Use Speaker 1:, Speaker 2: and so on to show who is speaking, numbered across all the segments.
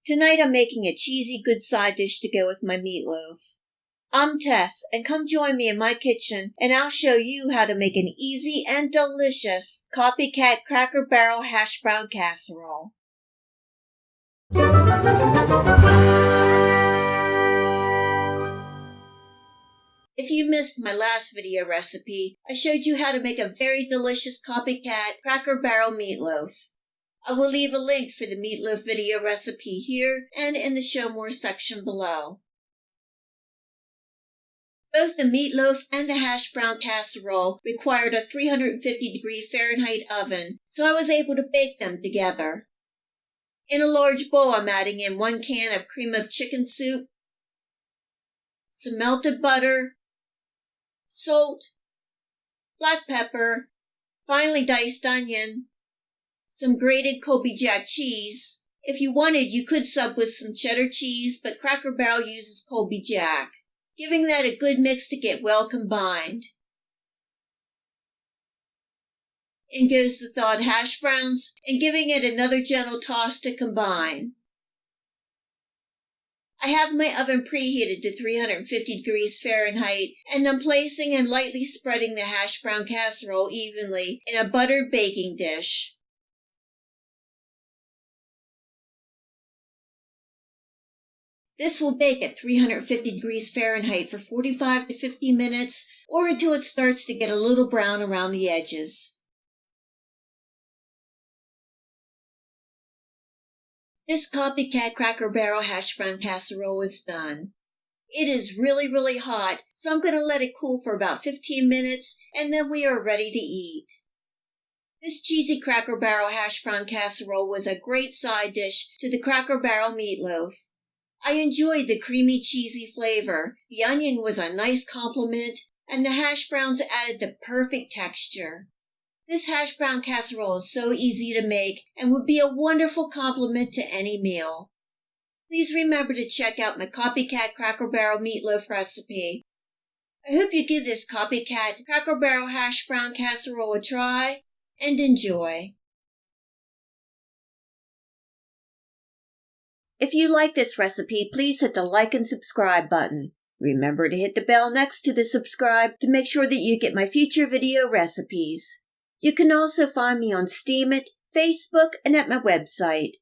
Speaker 1: Tonight I'm making a cheesy good side dish to go with my meatloaf. I'm Tess, and come join me in my kitchen, and I'll show you how to make an easy and delicious Copycat Cracker Barrel Hashbrown Casserole. If you missed my last video recipe, I showed you how to make a very delicious Copycat Cracker Barrel meatloaf. I will leave a link for the meatloaf video recipe here and in the Show More section below. Both the meatloaf and the hashbrown casserole required a 350-degree Fahrenheit oven, so I was able to bake them together. In a large bowl, I'm adding in 1 can of cream of chicken soup, some melted butter, salt, black pepper, finely diced onion, some grated Colby Jack cheese. If you wanted, you could sub with some cheddar cheese, but Cracker Barrel uses Colby Jack, giving that a good mix to get well combined. In goes the thawed hash browns, and giving it another gentle toss to combine. I have my oven preheated to 350 degrees Fahrenheit, and I'm placing and lightly spreading the hash brown casserole evenly in a buttered baking dish. This will bake at 350 degrees Fahrenheit for 45 to 50 minutes or until it starts to get a little brown around the edges. This Copycat Cracker Barrel Hashbrown Casserole is done. It is really hot, so I'm going to let it cool for about 15 minutes and then we are ready to eat. This cheesy Cracker Barrel Hashbrown Casserole was a great side dish to the Cracker Barrel meatloaf. I enjoyed the creamy, cheesy flavor. The onion was a nice compliment, and the hash browns added the perfect texture. This hash brown casserole is so easy to make and would be a wonderful complement to any meal. Please remember to check out my Copycat Cracker Barrel meatloaf recipe. I hope you give this Copycat Cracker Barrel hash brown casserole a try and enjoy. If you like this recipe, please hit the like and subscribe button. Remember to hit the bell next to the subscribe to make sure that you get my future video recipes. You can also find me on Steemit, Facebook, and at my website.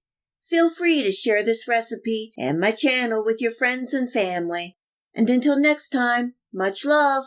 Speaker 1: Feel free to share this recipe and my channel with your friends and family. And until next time, much love!